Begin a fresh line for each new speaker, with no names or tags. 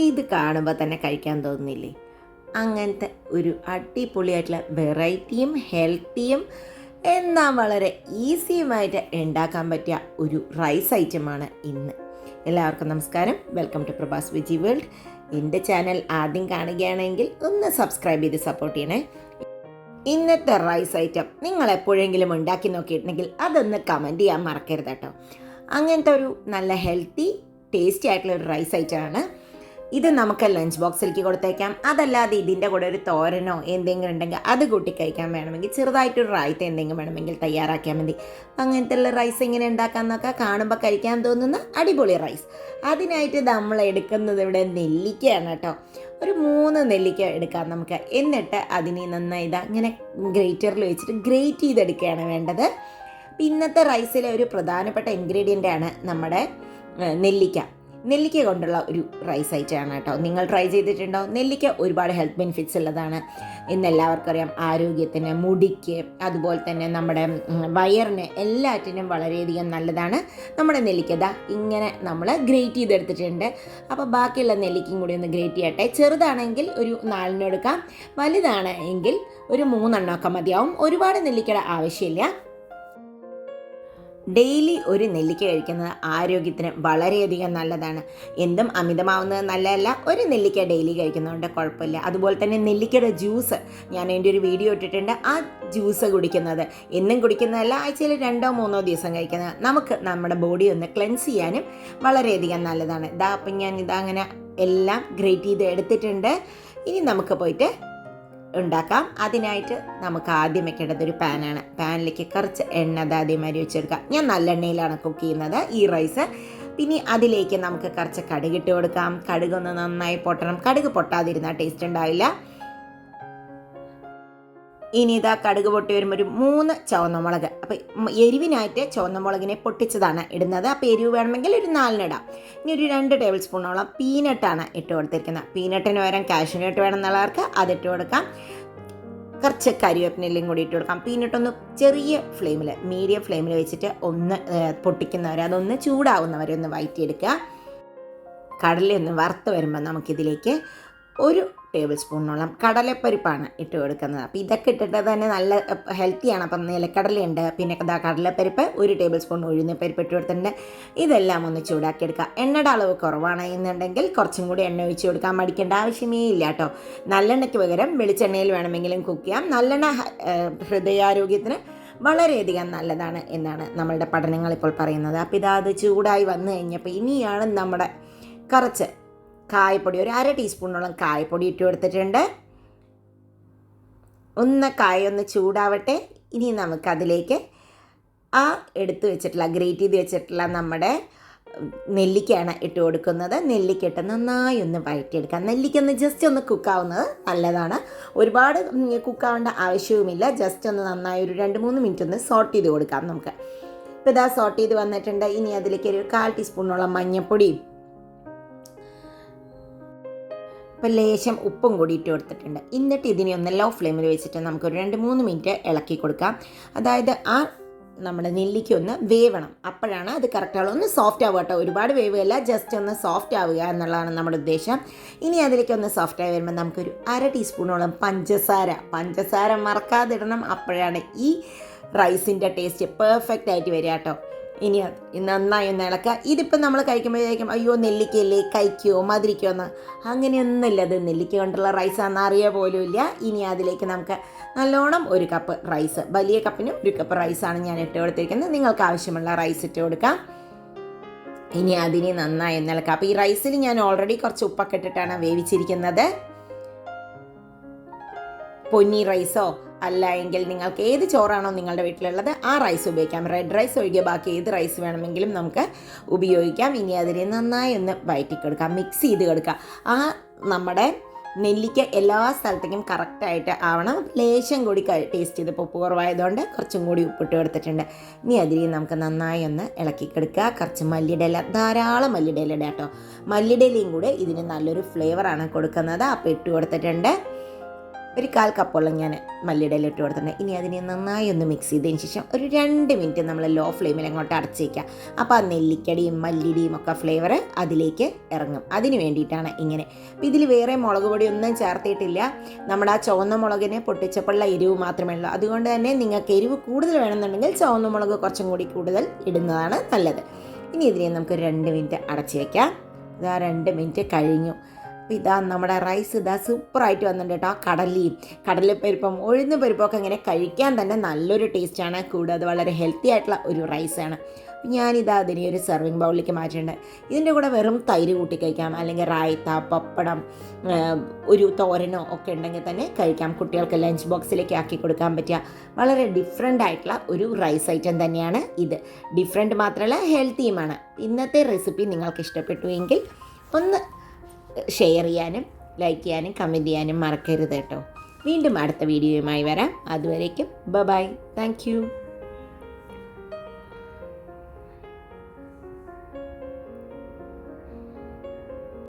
ഇത് കാണുമ്പോൾ തന്നെ കഴിക്കാൻ തോന്നുന്നില്ലേ? അങ്ങനത്തെ ഒരു അടിപൊളിയായിട്ടുള്ള വെറൈറ്റിയും ഹെൽത്തിയും എന്നാൽ വളരെ ഈസിയുമായിട്ട് ഉണ്ടാക്കാൻ പറ്റിയ ഒരു റൈസ് ഐറ്റമാണ് ഇന്ന്. എല്ലാവർക്കും നമസ്കാരം. Welcome to Prabhas veggie world. എൻ്റെ ചാനൽ ആദ്യം കാണുകയാണെങ്കിൽ ഒന്ന് സബ്സ്ക്രൈബ് ചെയ്ത് സപ്പോർട്ട് ചെയ്യണേ. ഇന്നത്തെ റൈസ് ഐറ്റം നിങ്ങൾ എപ്പോഴെങ്കിലും ഉണ്ടാക്കി നോക്കിയിട്ടുണ്ടെങ്കിൽ അതൊന്ന് കമൻറ്റ് ചെയ്യാൻ മറക്കരുത് കേട്ടോ. അങ്ങനത്തെ ഒരു നല്ല ഹെൽത്തി ടേസ്റ്റി ആയിട്ടുള്ള ഒരു റൈസ് ഐറ്റമാണ് ഇത്. നമുക്ക് ലഞ്ച് ബോക്സിലേക്ക് കൊടുത്തേക്കാം. അതല്ലാതെ ഇതിൻ്റെ കൂടെ ഒരു തോരനോ എന്തെങ്കിലും ഉണ്ടെങ്കിൽ അത് കൂട്ടി കഴിക്കാൻ വേണമെങ്കിൽ ചെറുതായിട്ടൊരു റായ്ത്ത എന്തെങ്കിലും വേണമെങ്കിൽ തയ്യാറാക്കിയാൽ മതി. അങ്ങനത്തെ ഉള്ള റൈസ് എങ്ങനെ ഉണ്ടാക്കാമെന്നൊക്കെ കാണുമ്പോൾ കഴിക്കാൻ തോന്നുന്ന അടിപൊളി റൈസ്. അതിനായിട്ട് നമ്മൾ എടുക്കുന്നത് ഇവിടെ നെല്ലിക്കയാണ് കേട്ടോ. ഒരു 3 നെല്ലിക്ക എടുക്കാം നമുക്ക്. എന്നിട്ട് അതിനെ നന്നായി ഇങ്ങനെ ഗ്രേറ്ററിൽ വെച്ചിട്ട് ഗ്രേറ്റ് ചെയ്തെടുക്കുകയാണ് വേണ്ടത്. ഇന്നത്തെ റൈസിലെ ഒരു പ്രധാനപ്പെട്ട ഇൻഗ്രീഡിയൻ്റാണ് നമ്മുടെ നെല്ലിക്ക കൊണ്ടുള്ള ഒരു റൈസ് ഐറ്റമാണ് കേട്ടോ. നിങ്ങൾ ട്രൈ ചെയ്തിട്ടുണ്ടോ? നെല്ലിക്ക ഒരുപാട് ഹെൽത്ത് ബെനിഫിറ്റ്സ് ഉള്ളതാണ് എന്നെല്ലാവർക്കും അറിയാം. ആരോഗ്യത്തിന്, മുടിക്ക്, അതുപോലെ തന്നെ നമ്മുടെ വയറിന് എല്ലാറ്റിനും വളരെയധികം നല്ലതാണ് നമ്മുടെ നെല്ലിക്ക. ഇങ്ങനെ നമ്മൾ ഗ്രേറ്റ് ചെയ്തെടുത്തിട്ടുണ്ട്. അപ്പോൾ ബാക്കിയുള്ള നെല്ലിക്കയും കൂടി ഒന്ന് ഗ്രേറ്റ് ചെയ്യട്ടെ. ചെറുതാണെങ്കിൽ ഒരു 4 എടുക്കാം, വലുതാണ് എങ്കിൽ ഒരു 3 മതിയാവും. ഒരുപാട് നെല്ലിക്കയുടെ ആവശ്യമില്ല. ഡെയിലി ഒരു നെല്ലിക്ക കഴിക്കുന്നത് ആരോഗ്യത്തിന് വളരെയധികം നല്ലതാണ്. എന്തും അമിതമാവുന്നത് നല്ലതല്ല. ഒരു നെല്ലിക്ക ഡെയിലി കഴിക്കുന്നതുകൊണ്ട് കുഴപ്പമില്ല. അതുപോലെ തന്നെ നെല്ലിക്കയുടെ ജ്യൂസ് ഞാൻ എൻ്റെ ഒരു വീഡിയോ ഇട്ടിട്ടുണ്ട്. ആ ജ്യൂസ് കുടിക്കുന്നത് എന്നും കുടിക്കുന്നതല്ല, ആഴ്ചയിൽ 2-3 ദിവസം കഴിക്കുന്നത് നമുക്ക് നമ്മുടെ ബോഡി ഒന്ന് ക്ലെൻസ് ചെയ്യാനും വളരെയധികം നല്ലതാണ്. അപ്പം ഞാൻ ഇതങ്ങനെ എല്ലാം ഗ്രേറ്റ് ചെയ്ത് എടുത്തിട്ടുണ്ട്. ഇനി നമുക്ക് പോയിട്ട് ഉണ്ടാക്കാം. അതിനായിട്ട് നമുക്ക് ആദ്യം വെക്കേണ്ടത് ഒരു പാനാണ്. പാനിലേക്ക് കുറച്ച് എണ്ണ ആദ്യം അരി വെച്ചെടുക്കാം. ഞാൻ നല്ലെണ്ണയിലാണ് കുക്ക് ചെയ്യുന്നത് ഈ റൈസ്. പിന്നെ അതിലേക്ക് നമുക്ക് കുറച്ച് കടുകിട്ട് കൊടുക്കാം. കടുകൊന്ന് നന്നായി പൊട്ടണം. കടുക് പൊട്ടാതിരുന്നാൽ ടേസ്റ്റ് ഉണ്ടാവില്ല. ഇനി ഇതാ കടുക് പൊട്ടി വരുമ്പോൾ ഒരു 3 ചുവന്ന മുളക്. അപ്പം എരിവിനായിട്ട് ചുവന്ന മുളകിനെ പൊട്ടിച്ചതാണ് ഇടുന്നത്. അപ്പോൾ എരിവ് വേണമെങ്കിൽ ഒരു 4 ഇടാം. ഇനി ഒരു 2 ടേബിൾ സ്പൂണോളം പീനട്ടാണ് ഇട്ട് കൊടുത്തിരിക്കുന്നത്. പീനട്ടിന് പകരം കാഷ്യൂനട്ട് വേണമെന്നുള്ളവർക്ക് അതിട്ട് കൊടുക്കാം. കുറച്ച് കരിവേപ്പിനെല്ലാം കൂടി ഇട്ട് കൊടുക്കാം. പീനട്ടൊന്ന് ചെറിയ ഫ്ലെയിമിൽ, മീഡിയം ഫ്ലെയിമിൽ വെച്ചിട്ട് ഒന്ന് പൊട്ടിക്കുന്നവരെ, അതൊന്ന് ചൂടാവുന്നവരെ ഒന്ന് വഴറ്റിയെടുക്കുക. കടലയൊന്ന് വറുത്ത് വരുമ്പോൾ നമുക്കിതിലേക്ക് ഒരു ടേബിൾ സ്പൂണോളം കടലപ്പരിപ്പാണ് ഇട്ട് കൊടുക്കുന്നത്. അപ്പോൾ ഇതൊക്കെ ഇട്ടിട്ട് തന്നെ നല്ല ഹെൽത്തിയാണ്. അപ്പം നിലക്കടലയുണ്ട്, പിന്നെ കടലപ്പരിപ്പ്, 1 ടേബിൾ സ്പൂൺ ഉഴുന്നപ്പരിപ്പ് ഇട്ട് കൊടുത്തിട്ടുണ്ട്. ഇതെല്ലാം ഒന്ന് ചൂടാക്കിയെടുക്കുക. എണ്ണയുടെ അളവ് കുറവാണ് എന്നുണ്ടെങ്കിൽ കുറച്ചും കൂടി എണ്ണ ഒഴിച്ച് കൊടുക്കാൻ മടിക്കേണ്ട ആവശ്യമേ ഇല്ല കേട്ടോ. നല്ലെണ്ണയ്ക്ക് പകരം വെളിച്ചെണ്ണയിൽ വേണമെങ്കിലും കുക്ക് ചെയ്യാം. നല്ലെണ്ണ ഹൃദയാരോഗ്യത്തിന് വളരെയധികം നല്ലതാണ് എന്നാണ് നമ്മളുടെ പഠനങ്ങൾ ഇപ്പോൾ പറയുന്നത്. അപ്പോൾ അത് ചൂടായി വന്നു കഴിഞ്ഞപ്പോൾ ഇനിയാണ് നമ്മുടെ കുറച്ച് കായപ്പൊടി, ഒരു 1/2 ടീസ്പൂണോളം കായപ്പൊടി ഇട്ട് കൊടുത്തിട്ടുണ്ട്. കായൊന്ന് ചൂടാവട്ടെ. ഇനി നമുക്കതിലേക്ക് ആ എടുത്ത് വെച്ചിട്ടുള്ള, ഗ്രേറ്റ് ചെയ്ത് വെച്ചിട്ടുള്ള നമ്മുടെ നെല്ലിക്കയാണ് ഇട്ട് കൊടുക്കുന്നത്. നെല്ലിക്ക ഇട്ട് നന്നായി ഒന്ന് വഴറ്റിയെടുക്കാം. നെല്ലിക്ക ഒന്ന് ജസ്റ്റ് ഒന്ന് കുക്കാവുന്നത് നല്ലതാണ്. ഒരുപാട് കുക്കാവേണ്ട ആവശ്യവുമില്ല. ജസ്റ്റ് ഒന്ന് നന്നായി ഒരു 2-3 മിനിറ്റ് ഒന്ന് സോട്ട് ചെയ്ത് കൊടുക്കാം നമുക്ക്. ഇപ്പോൾ ഇതാ സോട്ട് ചെയ്ത് വന്നിട്ടുണ്ട്. ഇനി അതിലേക്ക് ഒരു 1/4 ടീസ്പൂണോളം മഞ്ഞൾപ്പൊടിയും ഇപ്പോൾ ലേശം ഉപ്പും കൂടി ഇട്ട് കൊടുത്തിട്ടുണ്ട്. എന്നിട്ട് ഇതിനെ ഒന്ന് ലോ ഫ്ലെയിമിൽ വെച്ചിട്ട് നമുക്കൊരു 2-3 മിനിറ്റ് ഇളക്കി കൊടുക്കാം. അതായത് ആ നമ്മുടെ നെല്ലിക്ക ഒന്ന് വേവണം. അപ്പോഴാണ് അത് കറക്റ്റാവുക. ഒന്ന് സോഫ്റ്റ് ആവുക കേട്ടോ. ഒരുപാട് വേവല്ല, ജസ്റ്റ് ഒന്ന് സോഫ്റ്റ് ആവുക എന്നുള്ളതാണ് നമ്മുടെ ഉദ്ദേശം. ഇനി അതിലേക്ക് ഒന്ന് സോഫ്റ്റായി വരുമ്പോൾ നമുക്കൊരു 1/2 ടീസ്പൂണോളം പഞ്ചസാര മറക്കാതിടണം. അപ്പോഴാണ് ഈ റൈസിൻ്റെ ടേസ്റ്റ് പെർഫെക്റ്റ് ആയിട്ട് വരിക കേട്ടോ. ഇനി നന്നായി ഒന്ന് ഇളക്കുക. ഇതിപ്പോൾ നമ്മൾ കഴിക്കുമ്പോഴേക്കും അയ്യോ നെല്ലിക്കയല്ലേ, കഴിക്കുമോ, മധുരിക്കുമോ എന്ന്, അങ്ങനെയൊന്നുമില്ല. അത് നെല്ലിക്ക കൊണ്ടുള്ള റൈസാണെന്ന് അറിയുക പോലും ഇല്ല. ഇനി അതിലേക്ക് നമുക്ക് നല്ലോണം 1 കപ്പ് റൈസ്, വലിയ കപ്പിന് 1 കപ്പ് റൈസാണ് ഞാൻ ഇട്ട് കൊടുത്തിരിക്കുന്നത്. നിങ്ങൾക്ക് ആവശ്യമുള്ള റൈസ് ഇട്ട് കൊടുക്കാം. ഇനി അതിനെ നന്നായി ഒന്ന് ഇളക്കുക. അപ്പോൾ ഈ റൈസിൽ ഞാൻ ഓൾറെഡി കുറച്ച് ഉപ്പൊക്കെ ഇട്ടിട്ടാണ് വേവിച്ചിരിക്കുന്നത്. പൊന്നി റൈസോ അല്ല എങ്കിൽ നിങ്ങൾക്ക് ഏത് ചോറാണോ നിങ്ങളുടെ വീട്ടിലുള്ളത് ആ റൈസ് ഉപയോഗിക്കാം. റെഡ് റൈസ് ഒഴികെ ബാക്കി ഏത് റൈസ് വേണമെങ്കിലും നമുക്ക് ഉപയോഗിക്കാം. ഇനി അതിനെ നന്നായി ഒന്ന് വഴറ്റിക്കൊടുക്കാം, മിക്സ് ചെയ്ത് കൊടുക്കുക. ആ നമ്മുടെ നെല്ലിക്ക എല്ലാ സ്ഥലത്തേക്കും കറക്റ്റായിട്ട് ആവണം. ലേശം കൂടി ടേസ്റ്റ് ചെയ്തപ്പോൾ ഉപ്പ് കുറവായതുകൊണ്ട് കുറച്ചും കൂടി ഉപ്പിട്ട് കൊടുത്തിട്ടുണ്ട്. ഇനി അതിനെ നമുക്ക് നന്നായി ഒന്ന് ഇളക്കിക്കെടുക്കുക. കുറച്ച് മല്ലിയില, ധാരാളം മല്ലിയില കേട്ടോ. മല്ലിയിലയും കൂടെ ഇതിന് നല്ലൊരു ഫ്ലേവറാണ് കൊടുക്കുന്നത്. അപ്പോൾ ഇട്ട് കൊടുത്തിട്ടുണ്ട്. ഒരു 1/4 കപ്പോളം ഞാൻ മല്ലിയുടെ ഇല ഇട്ട് കൊടുത്തിട്ടുണ്ട്. ഇനി അതിനെ നന്നായി ഒന്ന് മിക്സ് ചെയ്തതിന് ശേഷം ഒരു 2 മിനിറ്റ് നമ്മൾ ലോ ഫ്ലെയിമിൽ അങ്ങോട്ട് അടച്ച് വയ്ക്കുക. അപ്പോൾ ആ നെല്ലിക്കടിയും മല്ലിയുടെയും ഒക്കെ ഫ്ലേവർ അതിലേക്ക് ഇറങ്ങും. അതിന് വേണ്ടിയിട്ടാണ് ഇങ്ങനെ. അപ്പോൾ ഇതിൽ വേറെ മുളക് പൊടി ഒന്നും ചേർത്തിയിട്ടില്ല. നമ്മുടെ ആ ചുവന്ന മുളകിനെ പൊട്ടിച്ചപ്പോഴുള്ള എരിവ് മാത്രമേ ഉള്ളൂ. അതുകൊണ്ട് തന്നെ നിങ്ങൾക്ക് എരിവ് കൂടുതൽ വേണമെന്നുണ്ടെങ്കിൽ ചുവന്ന മുളക് കുറച്ചും കൂടി കൂടുതൽ ഇടുന്നതാണ് നല്ലത്. ഇനി ഇതിനെ നമുക്ക് 2 മിനിറ്റ് അടച്ച് വയ്ക്കാം. ഇതാ 2 മിനിറ്റ് കഴിഞ്ഞു. അപ്പോൾ ഇതാ നമ്മുടെ റൈസ് ഇതാ സൂപ്പറായിട്ട് വന്നിട്ടുണ്ട് കേട്ടോ. കടലപ്പരിപ്പം ഉഴുന്ന് പരിപ്പൊക്കെ ഇങ്ങനെ കഴിക്കാൻ തന്നെ നല്ലൊരു ടേസ്റ്റാണ്. കൂടാതെ വളരെ ഹെൽത്തി ആയിട്ടുള്ള ഒരു റൈസാണ്. ഞാനിതാ അതിനെ ഒരു സെർവിങ് ബൗളിലേക്ക് മാറ്റിയിട്ടുണ്ട്. ഇതിൻ്റെ കൂടെ വെറും തൈര് കൂട്ടി കഴിക്കാം, അല്ലെങ്കിൽ റായ്ത്ത, പപ്പടം, ഒരു തോരനോ ഒക്കെ ഉണ്ടെങ്കിൽ തന്നെ കഴിക്കാം. കുട്ടികൾക്ക് ലഞ്ച് ബോക്സിലേക്ക് ആക്കി കൊടുക്കാൻ പറ്റിയ വളരെ ഡിഫറെൻ്റ് ആയിട്ടുള്ള ഒരു റൈസ് ഐറ്റം തന്നെയാണ് ഇത്. ഡിഫറെൻറ്റ് മാത്രമല്ല ഹെൽത്തിയുമാണ്. ഇന്നത്തെ റെസിപ്പി നിങ്ങൾക്ക് ഇഷ്ടപ്പെട്ടു എങ്കിൽ ഒന്ന് ഷെയർ ചെയ്യാനും ലൈക്ക് ചെയ്യാനും കമൻറ്റ് ചെയ്യാനും മറക്കരുത് കേട്ടോ. വീണ്ടും അടുത്ത വീഡിയോയുമായി വരാം. അതുവരേക്കും ബൈ. Thank you.